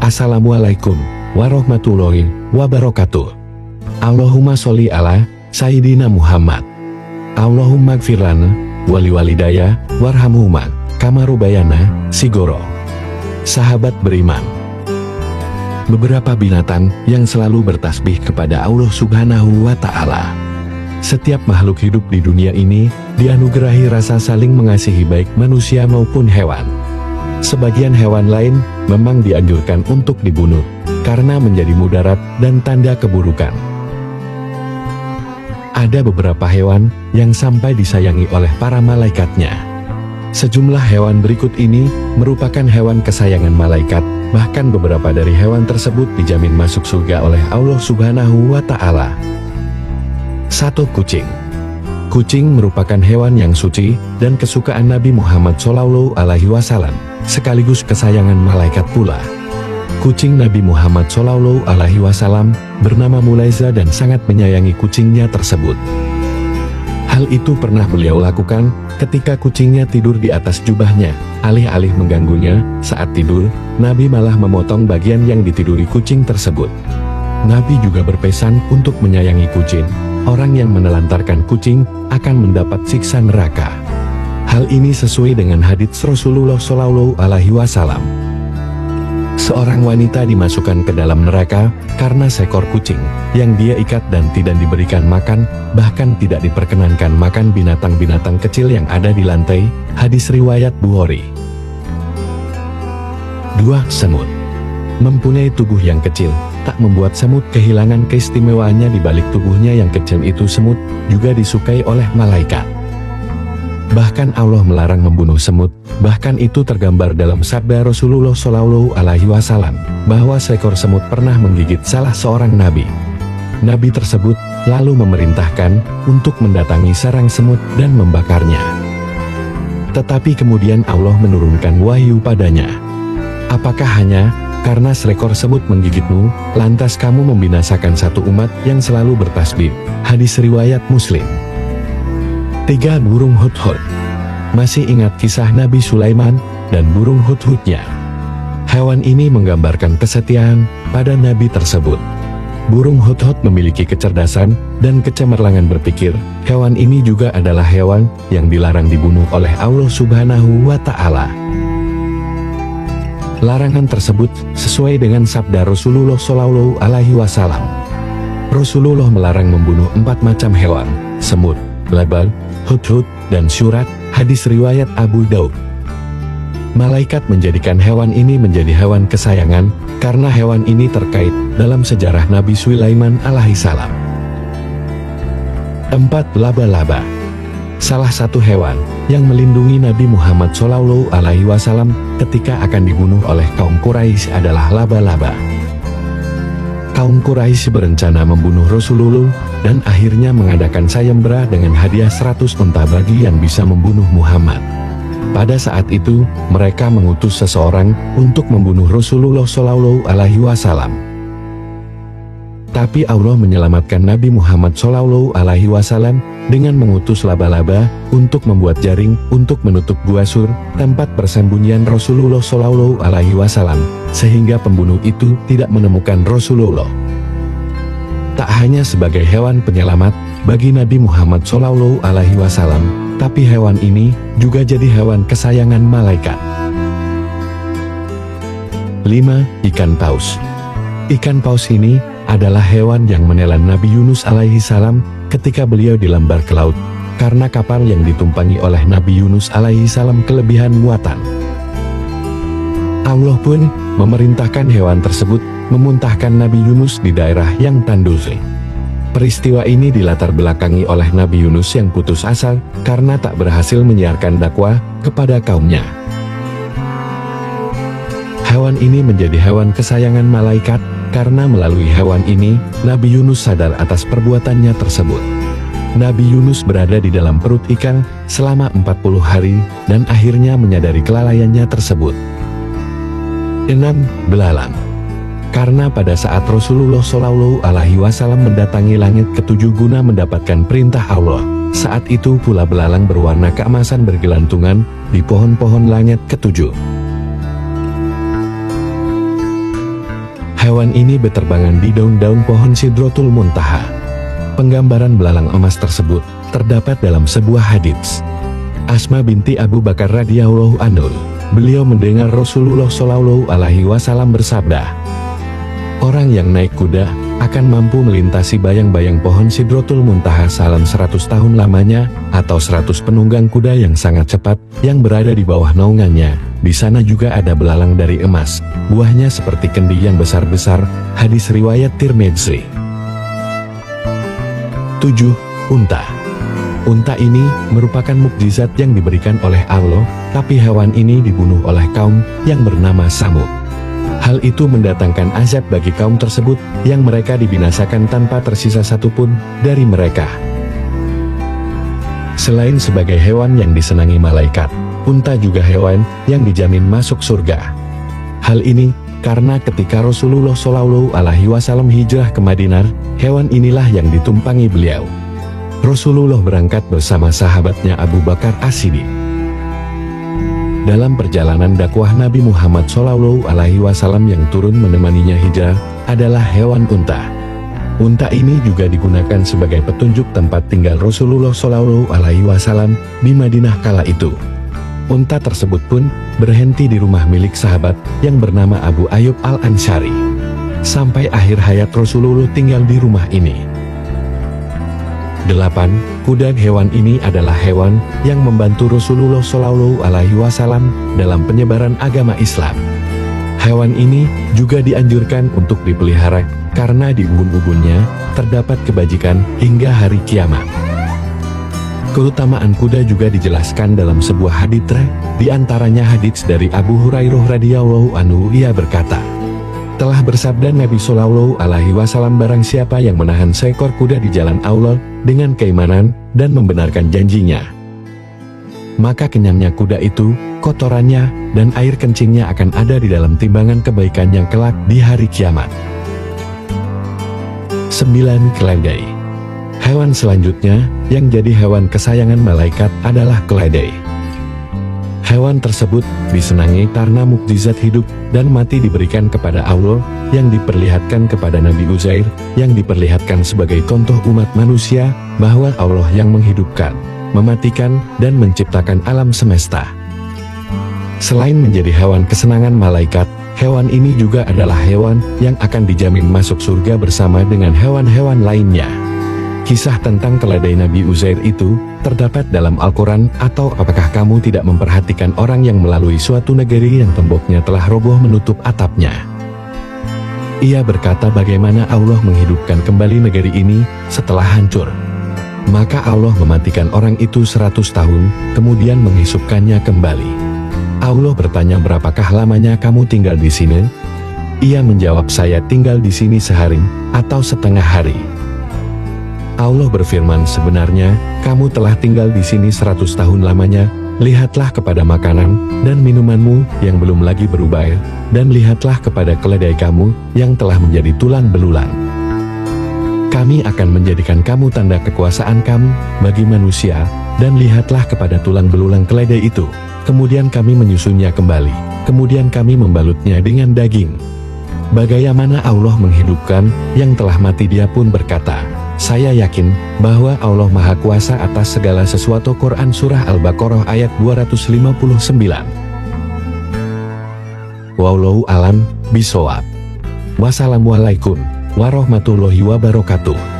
Assalamualaikum warahmatullahi wabarakatuh. Allahumma sholli ala Sayyidina Muhammad. Allahumma gfir lana wali walidaya warhamhuma kama rabbayana shigoro. Sahabat beriman, beberapa binatang yang selalu bertasbih kepada Allah Subhanahu wa Ta'ala. Setiap makhluk hidup di dunia ini dianugerahi rasa saling mengasihi, baik manusia maupun hewan. Sebagian hewan lain memang dianjurkan untuk dibunuh karena menjadi mudarat dan tanda keburukan. Ada beberapa hewan yang sampai disayangi oleh para malaikatnya. Sejumlah hewan berikut ini merupakan hewan kesayangan malaikat, bahkan beberapa dari hewan tersebut dijamin masuk surga oleh Allah Subhanahu wa Ta'ala. 1. Kucing. Kucing merupakan hewan yang suci dan kesukaan Nabi Muhammad SAW, sekaligus kesayangan malaikat pula. Kucing Nabi Muhammad SAW bernama Mulaiza dan sangat menyayangi kucingnya tersebut. Hal itu pernah beliau lakukan ketika kucingnya tidur di atas jubahnya. Alih-alih mengganggunya saat tidur, Nabi malah memotong bagian yang ditiduri kucing tersebut. Nabi juga berpesan untuk menyayangi kucing. Orang yang menelantarkan kucing akan mendapat siksa neraka. Hal ini sesuai dengan hadits Rasulullah SAW. Seorang wanita dimasukkan ke dalam neraka karena seekor kucing yang dia ikat dan tidak diberikan makan, bahkan tidak diperkenankan makan binatang-binatang kecil yang ada di lantai. Hadis riwayat Bukhari. 2. Semut. Mempunyai tubuh yang kecil tak membuat semut kehilangan keistimewaannya di balik tubuhnya yang kecil itu. Semut juga disukai oleh malaikat. Bahkan Allah melarang membunuh semut. Bahkan itu tergambar dalam sabda Rasulullah SAW bahwa seekor semut pernah menggigit salah seorang nabi. Nabi tersebut lalu memerintahkan untuk mendatangi sarang semut dan membakarnya. Tetapi kemudian Allah menurunkan wahyu padanya. Apakah hanya karena seekor semut menggigitmu, lantas kamu membinasakan satu umat yang selalu bertasbih? Hadis riwayat Muslim. 3. Burung hudhud. Masih ingat kisah Nabi Sulaiman dan burung hudhudnya? Hewan ini menggambarkan kesetiaan pada Nabi tersebut. Burung hudhud memiliki kecerdasan dan kecemerlangan berpikir. Hewan ini juga adalah hewan yang dilarang dibunuh oleh Allah Subhanahu wa Ta'ala. Larangan tersebut sesuai dengan sabda Rasulullah SAW. Rasulullah melarang membunuh 4 macam hewan: semut, lebah, hudhud, dan syurat. Hadis riwayat Abu Daud. Malaikat menjadikan hewan ini menjadi hewan kesayangan karena hewan ini terkait dalam sejarah Nabi Sulaiman alaihissalam. 4. Laba-laba. Salah satu hewan yang melindungi Nabi Muhammad SAW ketika akan dibunuh oleh kaum Quraisy adalah laba-laba. Kaum Quraisy berencana membunuh Rasulullah dan akhirnya mengadakan sayembara dengan hadiah 100 unta bagi yang bisa membunuh Muhammad. Pada saat itu, mereka mengutus seseorang untuk membunuh Rasulullah SAW. Tapi Allah menyelamatkan Nabi Muhammad SAW dengan mengutus laba-laba untuk membuat jaring untuk menutup gua Sur, tempat persembunyian Rasulullah SAW, sehingga pembunuh itu tidak menemukan Rasulullah. Tak hanya sebagai hewan penyelamat bagi Nabi Muhammad SAW, tapi hewan ini juga jadi hewan kesayangan malaikat. 5. Ikan paus. Ikan paus ini adalah hewan yang menelan Nabi Yunus alaihissalam ketika beliau dilambar ke laut, karena kapal yang ditumpangi oleh Nabi Yunus alaihissalam kelebihan muatan. Allah pun memerintahkan hewan tersebut memuntahkan Nabi Yunus di daerah yang tandus. Peristiwa ini dilatar belakangi oleh Nabi Yunus yang putus asa karena tak berhasil menyiarkan dakwah kepada kaumnya. Hewan ini menjadi hewan kesayangan malaikat karena melalui hewan ini Nabi Yunus sadar atas perbuatannya tersebut. Nabi Yunus berada di dalam perut ikan selama 40 hari dan akhirnya menyadari kelalaiannya tersebut. 6. Belalang. Karena pada saat Rasulullah SAW mendatangi langit ketujuh guna mendapatkan perintah Allah, saat itu pula belalang berwarna keemasan bergelantungan di pohon-pohon langit ketujuh. Hewan ini beterbangan di daun-daun pohon Sidrotul Muntaha. Penggambaran belalang emas tersebut terdapat dalam sebuah hadits. Asma binti Abu Bakar radhiyallahu anhu, beliau mendengar Rasulullah shallallahu alaihi wasallam bersabda, orang yang naik kuda akan mampu melintasi bayang-bayang pohon Sidrotul Muntaha salam 100 tahun lamanya, atau 100 penunggang kuda yang sangat cepat yang berada di bawah naungannya. Di sana juga ada belalang dari emas, buahnya seperti kendi yang besar-besar. Hadis riwayat Tirmidzi. 7. Unta. Unta ini merupakan mukjizat yang diberikan oleh Allah, tapi hewan ini dibunuh oleh kaum yang bernama Samud. Hal itu mendatangkan azab bagi kaum tersebut, yang mereka dibinasakan tanpa tersisa satupun dari mereka. Selain sebagai hewan yang disenangi malaikat, unta juga hewan yang dijamin masuk surga. Hal ini karena ketika Rasulullah Shallallahu Alaihi Wasallam hijrah ke Madinah, hewan inilah yang ditumpangi beliau. Rasulullah berangkat bersama sahabatnya Abu Bakar As-Siddiq. Dalam perjalanan dakwah Nabi Muhammad Shallallahu Alaihi Wasallam yang turun menemaninya hijrah adalah hewan unta. Unta ini juga digunakan sebagai petunjuk tempat tinggal Rasulullah Shallallahu Alaihi Wasallam di Madinah kala itu. Unta tersebut pun berhenti di rumah milik sahabat yang bernama Abu Ayyub Al-Ansari. Sampai akhir hayat Rasulullah tinggal di rumah ini. 8. Kuda. Hewan ini adalah hewan yang membantu Rasulullah Shallallahu Alaihi Wasallam dalam penyebaran agama Islam. Hewan ini juga dianjurkan untuk dipelihara karena di ubun-ubunnya terdapat kebajikan hingga hari kiamat. Keutamaan kuda juga dijelaskan dalam sebuah hadits, di antaranya hadits dari Abu Hurairah radhiyallahu anhu. Ia berkata, telah bersabda Nabi Shallallahu Alaihi Wasallam, barang siapa yang menahan seekor kuda di jalan Allah dengan keimanan dan membenarkan janjinya, maka kenyangnya kuda itu, kotorannya, dan air kencingnya akan ada di dalam timbangan kebaikan yang kelak di hari kiamat. 9. Keledai. Hewan selanjutnya yang jadi hewan kesayangan malaikat adalah keledai. Hewan tersebut disenangi karena mukjizat hidup dan mati diberikan kepada Allah, yang diperlihatkan kepada Nabi Uzair, yang diperlihatkan sebagai contoh umat manusia bahwa Allah yang menghidupkan, mematikan, dan menciptakan alam semesta. Selain menjadi hewan kesenangan malaikat, hewan ini juga adalah hewan yang akan dijamin masuk surga bersama dengan hewan-hewan lainnya. Kisah tentang keledai Nabi Uzair itu terdapat dalam Al-Quran. Atau apakah kamu tidak memperhatikan orang yang melalui suatu negeri yang temboknya telah roboh menutup atapnya? Ia berkata bagaimana Allah menghidupkan kembali negeri ini setelah hancur. Maka Allah mematikan orang itu 100 tahun, kemudian menghidupkannya kembali. Allah bertanya, berapakah lamanya kamu tinggal di sini? Ia menjawab, saya tinggal di sini sehari atau setengah hari. Allah berfirman, sebenarnya kamu telah tinggal di sini 100 tahun lamanya. Lihatlah kepada makanan dan minumanmu yang belum lagi berubah, dan lihatlah kepada keledai kamu yang telah menjadi tulang belulang. Kami akan menjadikan kamu tanda kekuasaan kami bagi manusia, dan lihatlah kepada tulang belulang keledai itu. Kemudian kami menyusunnya kembali, kemudian kami membalutnya dengan daging. Bagaimana Allah menghidupkan yang telah mati? Dia pun berkata, saya yakin bahwa Allah Maha Kuasa atas segala sesuatu. Quran Surah Al-Baqarah ayat 259. Wallahu alam bishawab. Wassalamualaikum warahmatullahi wabarakatuh.